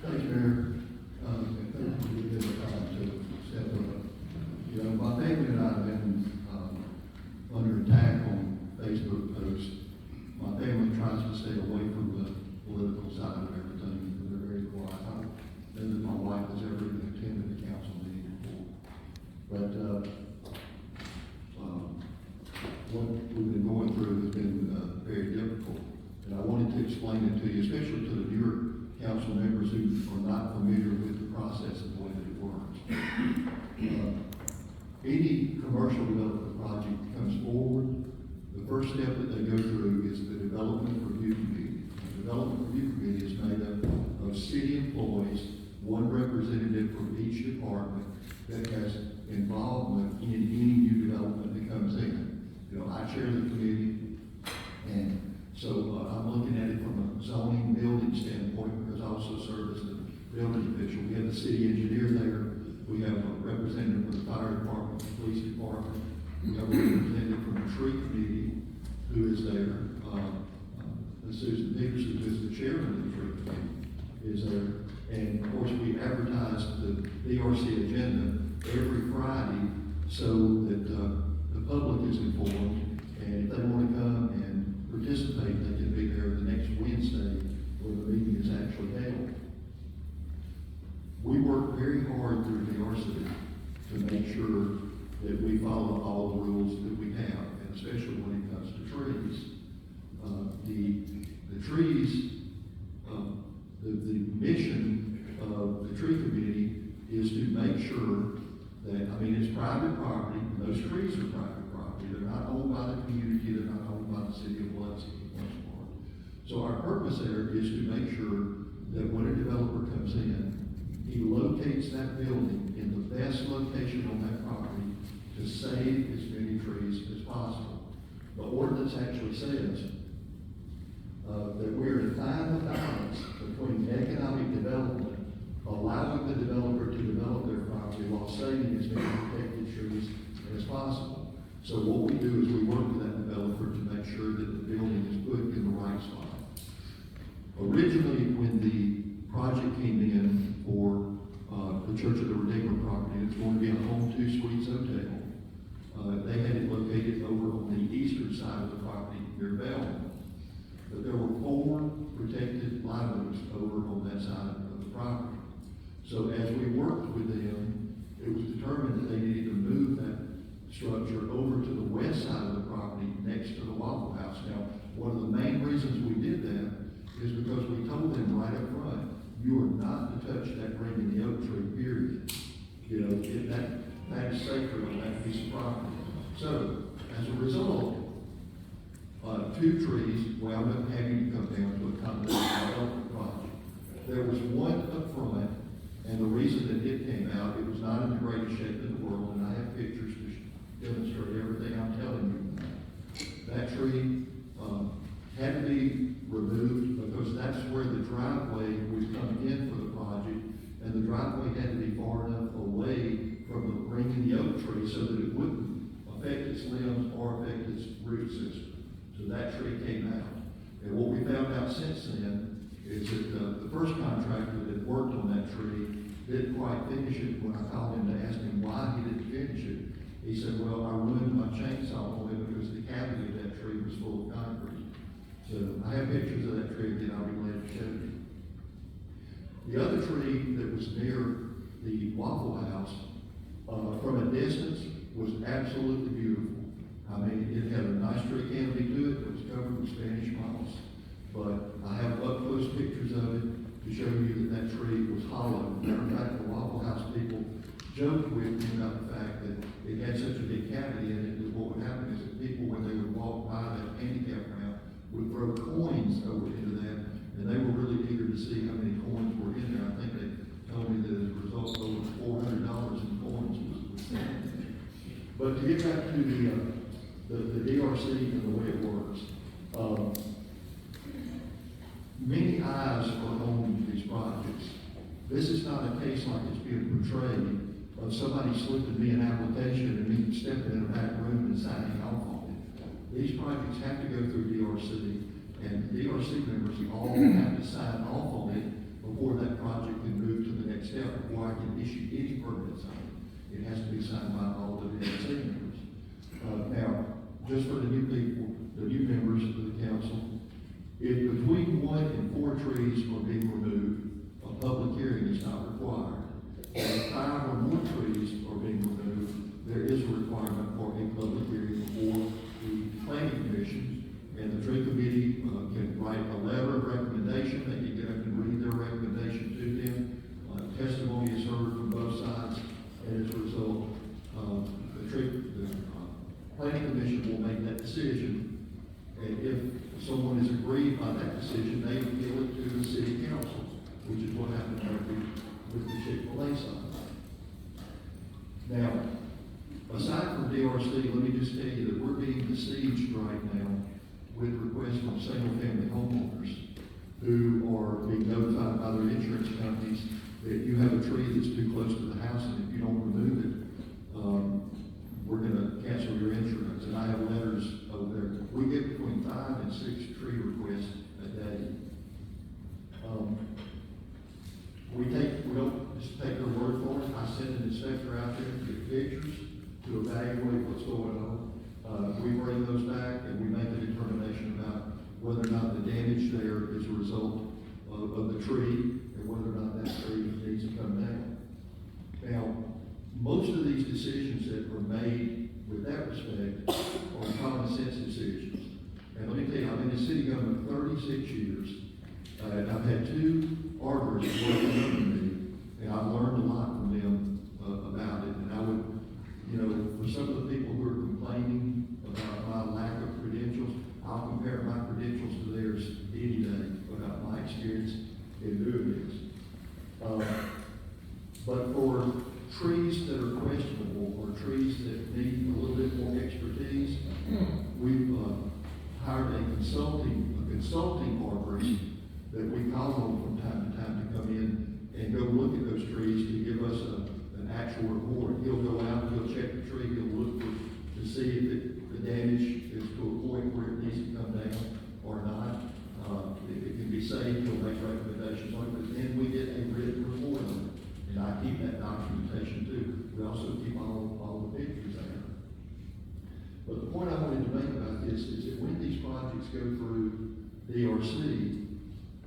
Thank you, Mayor. And thank you for giving me the time to step up. You know, my family and I have been under attack on Facebook posts. My family tries to stay away from the political side of everything. They're very quiet. I don't know that my wife has ever even attended a council meeting before. But what we've been going through has been very difficult. And I wanted to explain it to you, especially to the newer council members who are not familiar with the process and the way that it works. Any commercial development project comes forward, the first step that they go through is the development review committee. The development review committee is made up of city employees, one representative from each department that has involvement in any new development that comes in. You know, I chair the committee, and so I'm looking at it from a zoning building standpoint because I also serve as the building official. We have the city engineer there. We have a representative from the fire department, the police department. We have a representative from the tree committee who is there. Susan Peterson, who is the chairman of the tree committee, is there. And of course, we advertise the BRC agenda every Friday so that the public is informed. And if they want to come and participate, they can be there the next Wednesday when the meeting is actually held. We work very hard through the RC to make sure that we follow all the rules that we have, and especially when it comes to trees. The trees, the mission of the tree committee is to make sure that, I mean, it's private property, and those trees are private property. They're not owned by the community, they're not owned by the city of BILOXI for the most part. So our purpose there is to make sure that when a developer comes in, he locates that building in the best location on that property to save as many trees as possible. The ordinance actually says that we're to find the balance between economic development, allowing the developer to develop their property while saving as many protected trees as possible. So what we do is we work with that developer to make sure that the building is put in the right spot. Originally, when the project came in for the Church of the Redeemer property, it's going to be a home 2 suites hotel. They had it located over on the eastern side of the property near Bell. But there were 4 protected live oaks over on that side of the property. So as we worked with them, it was determined that they needed to move that structure over to the west side of the property next to the Waffle House. Now, one of the main reasons we did that is because we told them right up front, you are not to touch that ring in the oak tree, period. You know, that is sacred on that piece of property. So, as a result, 2 trees wound up having to come down to accommodate the development project. There was one up front, and the reason that it came out, it was not in the greatest shape in the world, and I have pictures to demonstrate everything I'm telling you. That tree had to be removed because that's where the driveway was coming in for the project, and the driveway had to be far enough away from the ring in the oak tree so that it wouldn't affect its limbs or affect its root system. So that tree came out. And what we found out since then is that the first contractor that worked on that tree didn't quite finish it. When I called him to ask him why he didn't finish it, he said, well, I ruined my chainsaw on it because the cavity of that tree was full of concrete. So I have pictures of that tree that I'll be glad to show you. The other tree that was near the Waffle House, from a distance, was absolutely beautiful. I mean, it had a nice tree canopy to it that was covered with Spanish moss. But I have up-close pictures of it to show you that tree was hollow. Matter of fact, the Waffle House people joked with me about the fact that it had such a big cavity in it that what would happen is that people, when they would walk by that handicap ramp, would throw coins over into that, and they were really eager to see how many coins were in there. I think they told me that as a result, over $400 in coins was sent. But to get back to the DRC and the way it works, many eyes are on these projects. This is not a case like it's being portrayed of somebody slipping me an application and me stepping in a back room and signing off on it. These projects have to go through DRC, and DRC members all have to sign off on it before that project next step before I can issue any permits on it. It has to be signed by all the BILOXI members. Now, just for the new people, the new members of the council, if between 1 and 4 trees are being removed, a public hearing is not required. If 5 or more trees are being removed, there is a requirement for a public hearing before the planning commission, and the tree committee can write a letter of recommendation. They can get up and read their recommendation to them. Testimony is heard from both sides, and as a result, the planning commission will make that decision. And if someone is aggrieved by that decision, they appeal it to the city council, which is what happened with the Chick-fil-A sign. Now, aside from DRC, let me just tell you that we're being besieged right now with requests from single-family homeowners who are being notified by their insurance companies that you have a tree that's too close to the house, and if you don't remove it, we're going to cancel your insurance. And I have letters over there. We get between 5 and 6 tree requests a day. We don't just take their word for it. I send an inspector out there to get pictures to evaluate what's going on. We bring those back and we make a determination about whether or not the damage there is a result of the tree and whether or not that tree needs to come down. Now, most of these decisions that are made with that respect are common sense decisions. And let me tell you, I've been in city government 36 years, and I've had 2 arborists working under me, and I've learned a lot from them about it. And I would, for some of the people who are complaining about my lack of credentials, I'll compare my credentials to theirs any day about my experience in doing this. But for trees that are questionable or trees that need a little bit more expertise, we've hired a consulting arborist that we call on from time to time to come in and go look at those trees to give us an actual report. He'll go out, he'll check the tree, he'll look to see if the damage is to a point where it needs to come down or not. If it can be saved, he'll make recommendations on it, but then we get a written report on it. And I keep that documentation too. We also keep all the pictures there. But the point I wanted to make about this is that when these projects go through DRC,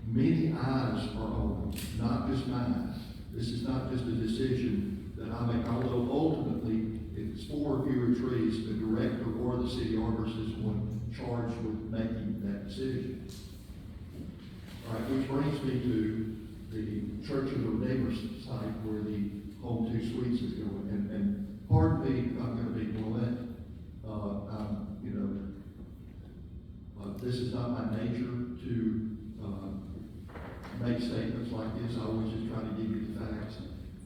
many eyes are on them, not just mine. This is not just a decision that I make, although ultimately, if it's 4 or fewer trees, the director or the city arborist is the one charged with making that decision. All right, which brings me to the Church of the Redeemer site where the Home 2 Suites is going. And pardon me if I'm going to be blunt. This is not my nature to make statements like this. I always just try to give you the facts.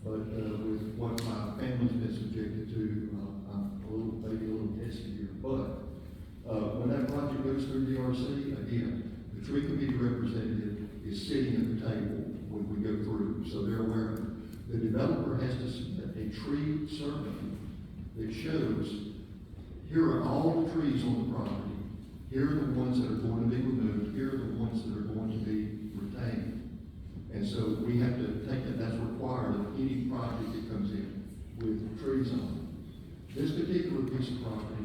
But with what my family's been subjected to, I'm maybe a little testy here. But when that project goes through DRC, again, the tree committee representative is sitting at the table when we go through, so they're aware of it. The developer has to submit a tree survey that shows here are all the trees on the property, here are the ones that are going to be removed, here are the ones that are going to be retained. And so we have to take that, that's required of any project that comes in with trees on it. This particular piece of property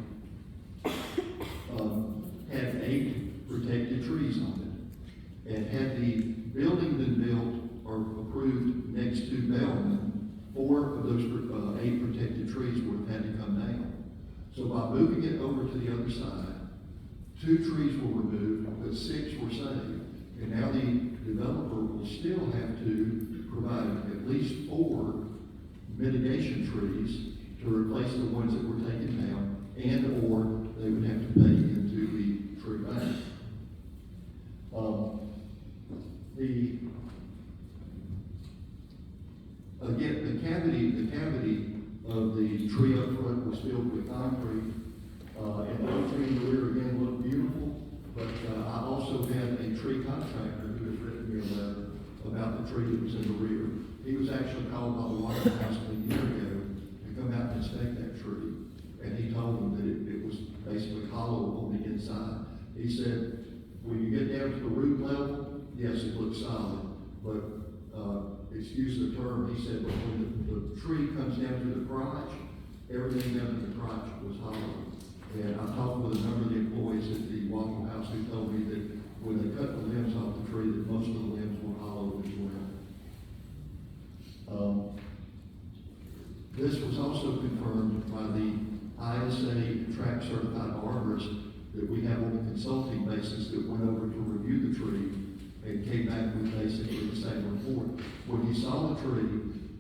had 8 protected trees on it. And had the building been built or approved next to Bellman, 4 of those 8 protected trees would have had to come down. So by moving it over to the other side, 2 trees were removed, but 6 were saved. And now the developer will still have to provide at least 4 mitigation trees to replace the ones that were taken down, and or they would have to pay into the tree bank. The cavity of the tree up front was filled with concrete, and the tree in the rear again looked beautiful. But I also had a tree contractor who has written me a letter about the tree that was in the rear. He was actually called by the White House a year ago to come out and inspect that tree, and he told them that it was basically hollow on the inside. He said, when you get down to the root level, yes, it looks solid, but excuse the term, he said, but when the tree comes down to the crotch, everything down to the crotch was hollow. And I talked with a number of the employees at the Waffle House who told me that when they cut the limbs off the tree, that most of the limbs were hollow as well. This was also confirmed by the ISA track certified arborists that we have on a consulting basis that went over to review the tree and came back with basically the same report. When he saw the tree,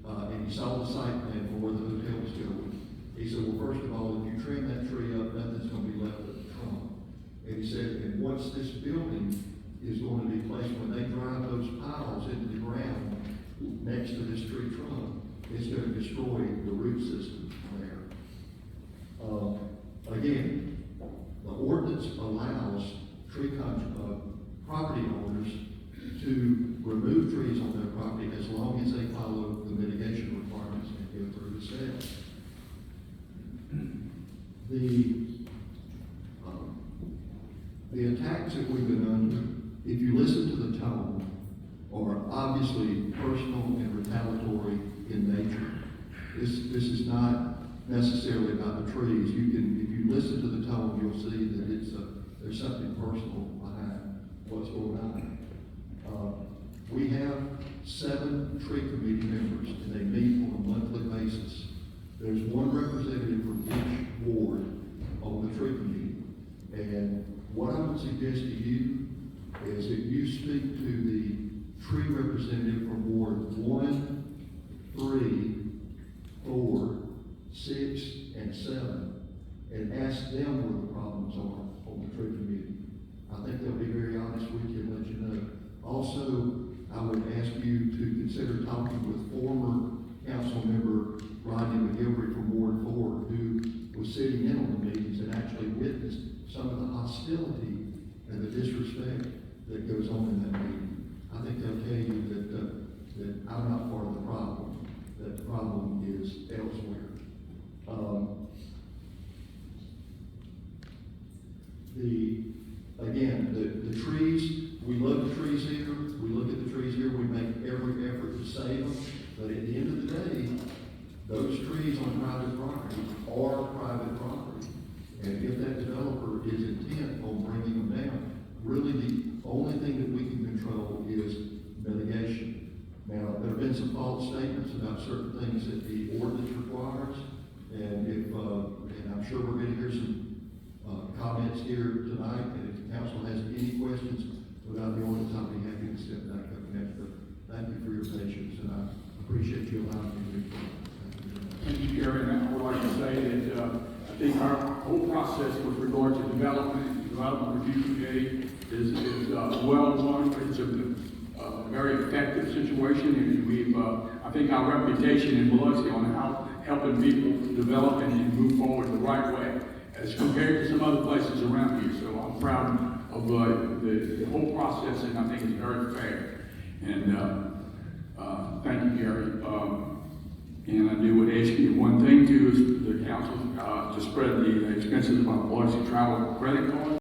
and he saw the site plan for where the hotel was going, he said, well, first of all, if you trim that tree up, nothing's going to be left of the trunk. And he said, and once this building is going to be placed, when they drive those piles into the ground next to this tree trunk, it's going to destroy the root system there. Again, the ordinance allows property owners to remove trees on their property as long as they follow the mitigation requirements and go through the steps. The attacks that we've been under, if you listen to the tone, are obviously personal and retaliatory in nature. This is not necessarily about the trees. You can, if you listen to the tone, you'll see that there's something personal behind what's going on. We have 7 tree committee members, and they meet on a monthly basis. There's one representative from each ward on the tree committee. And what I would suggest to you is that you speak to the tree representative from Ward 1, 3, 4, 6, and 7, and ask them where the problems are on the tree committee. I think they'll be very honest with you and let you know. Also, I would ask you to consider talking with former council member Rodney McGilvery from Ward 4, who was sitting in on the meetings and actually witnessed some of the hostility and the disrespect that goes on in that meeting. I think they'll tell you that I'm not part of the problem, that the problem is elsewhere. The trees, we love the trees here, we look at the trees here, we make every effort to save them, but at the end of the day, those trees on private property are private property. And if that developer is intent on bringing them down, really the only thing that we can control is mitigation. Now, there have been some false statements about certain things that the ordinance requires, and and I'm sure we're going to hear some comments here tonight, and if the council has any questions about the ordinance, I'll be happy to step back up and answer. Thank you for your patience, and I appreciate you allowing me to speak. Thank you, Gary. And I would like to say that I think our whole process with regard to development review committee is well run. It's a very effective situation, and we've I think our reputation in BILOXI on how helping people develop and move forward the right way as compared to some other places around here. So I'm proud of the whole process, and I think it's very fair. And thank you, Gary. And I do would ask you one thing too, is the council to spread the expenses of our BILOXI travel credit card.